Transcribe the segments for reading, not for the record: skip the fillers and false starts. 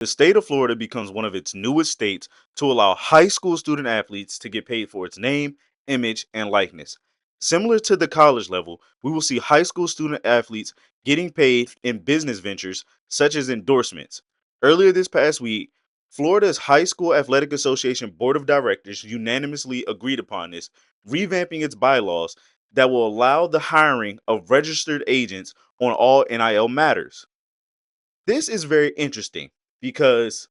The state of Florida becomes one of its newest states to allow high school student athletes to get paid for its name, image, and likeness. Similar to the college level, we will see high school student athletes getting paid in business ventures such as endorsements. Earlier this past week, Florida's High School Athletic Association Board of Directors unanimously agreed upon this, revamping its bylaws that will allow the hiring of registered agents on all NIL matters. This is very interesting because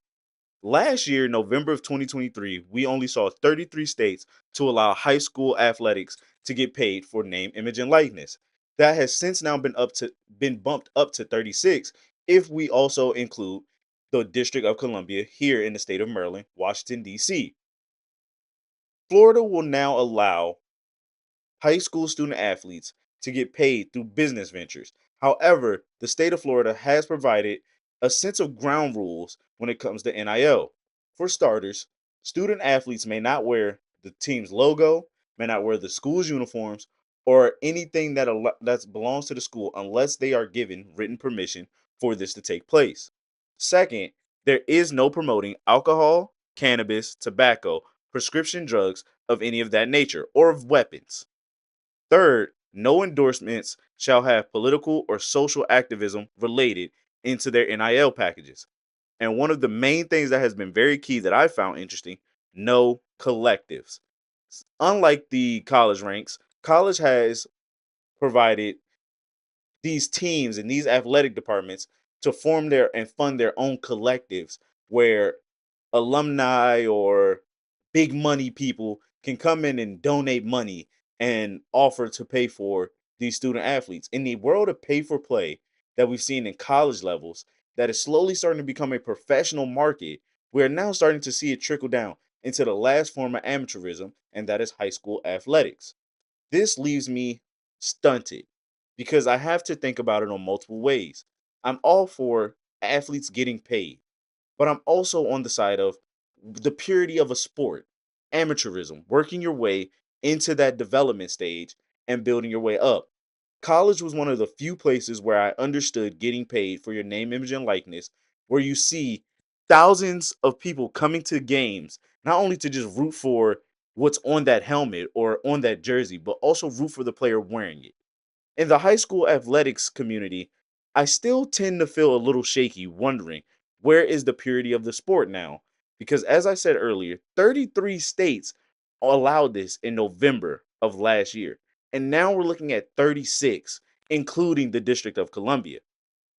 last year, November of 2023, we only saw 33 states to allow high school athletics to get paid for name, image, and likeness. That has since now been bumped up to 36 if we also include the District of Columbia here in the state of Maryland, Washington, D.C. Florida will now allow high school student athletes to get paid through business ventures. However, the state of Florida has provided a sense of ground rules when it comes to NIL. For starters, student athletes may not wear the team's logo, may not wear the school's uniforms, or anything that belongs to the school unless they are given written permission for this to take place. Second, there is no promoting alcohol, cannabis, tobacco, prescription drugs of any of that nature, or of weapons. Third, no endorsements shall have political or social activism related into their NIL packages. And one of the main things that has been very key that I found interesting, no collectives. Unlike the college ranks, college has provided these teams and these athletic departments to form their and fund their own collectives where alumni or big money people can come in and donate money and offer to pay for these student athletes. In the world of pay for play that we've seen in college levels, that is slowly starting to become a professional market, we're now starting to see it trickle down into the last form of amateurism, and that is high school athletics. This leaves me stunted because I have to think about it on multiple ways. I'm all for athletes getting paid, but I'm also on the side of the purity of a sport, amateurism, working your way into that development stage and building your way up. College was one of the few places where I understood getting paid for your name, image, and likeness, where you see thousands of people coming to games, not only to just root for what's on that helmet or on that jersey, but also root for the player wearing it. In the high school athletics community, I still tend to feel a little shaky, wondering where is the purity of the sport now? Because as I said earlier, 33 states allowed this in November of last year. And now we're looking at 36, including the District of Columbia.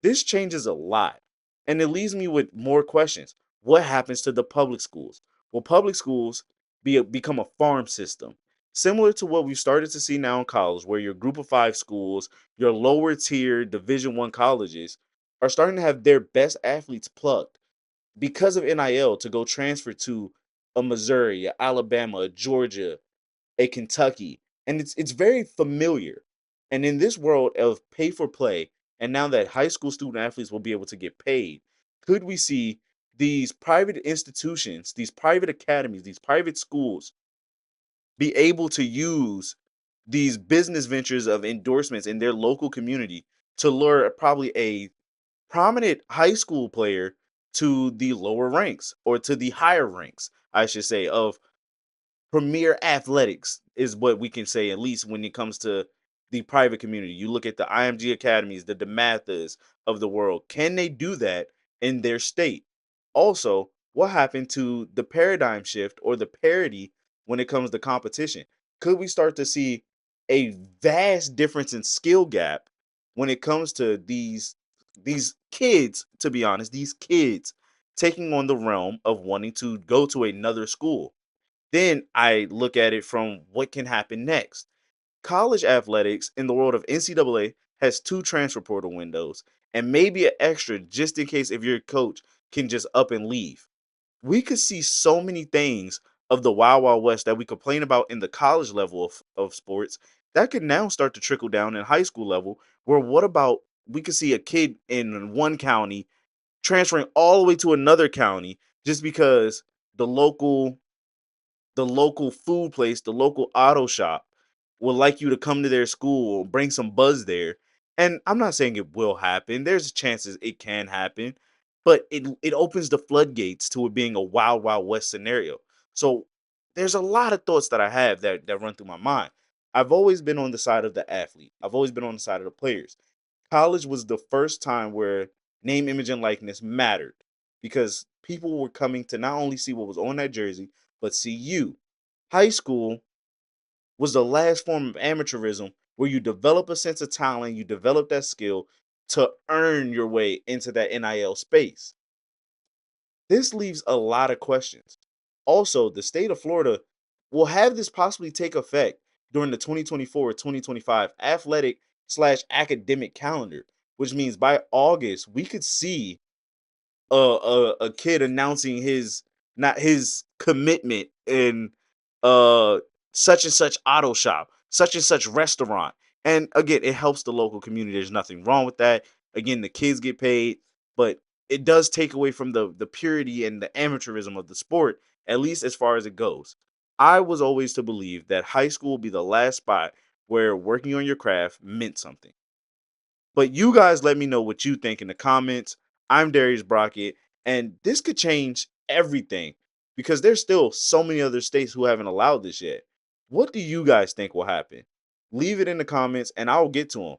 This changes a lot. And it leaves me with more questions. What happens to the public schools? Will public schools become a farm system? Similar to what we've started to see now in college, where your group of five schools, your lower tier Division 1 colleges are starting to have their best athletes plucked because of NIL to go transfer to a Missouri, a Alabama, a Georgia, a Kentucky, and it's very familiar. And in this world of pay for play, and now that high school student athletes will be able to get paid, could we see these private institutions, these private academies, these private schools be able to use these business ventures of endorsements in their local community to lure probably a prominent high school player to the lower ranks or to the higher ranks, I should say, of premier athletics is what we can say, at least when it comes to the private community. You look at the IMG academies, the DeMathas of the world. Can they do that in their state? Also, what happened to the paradigm shift or the parity when it comes to competition? Could we start to see a vast difference in skill gap when it comes to these kids, to be honest, these kids taking on the realm of wanting to go to another school? Then I look at it from what can happen next. College athletics in the world of NCAA has two transfer portal windows and maybe an extra just in case if your coach can just up and leave. We could see so many things of the Wild Wild West that we complain about in the college level of sports that could now start to trickle down in high school level. Where what about we could see a kid in one county transferring all the way to another county just because the local the local food place, the local auto shop would like you to come to their school or bring some buzz there. And I'm not saying it will happen. There's chances it can happen. but it opens the floodgates to it being a wild, wild west scenario. So there's a lot of thoughts that I have that run through my mind. I've always been on the side of the athlete. I've always been on the side of the players. College was the first time where name, image, and likeness mattered because people were coming to not only see what was on that jersey, but see you. High school was the last form of amateurism where you develop a sense of talent, you develop that skill to earn your way into that NIL space. This leaves a lot of questions. Also, the state of Florida will have this possibly take effect during the 2024-2025 athletic slash academic calendar, which means by August, we could see a kid announcing his not his commitment in uh such and such auto shop, such and such restaurant. And again, it helps the local community. There's nothing wrong with that. Again, the kids get paid, but it does take away from the purity and the amateurism of the sport, at least as far as it goes. I was always to believe that high school would be the last spot where working on your craft meant something. But you guys let me know what you think in the comments. I'm Darius Brockett, and this could change everything because there's still so many other states who haven't allowed this yet. What do you guys think will happen? Leave it in the comments and I'll get to them.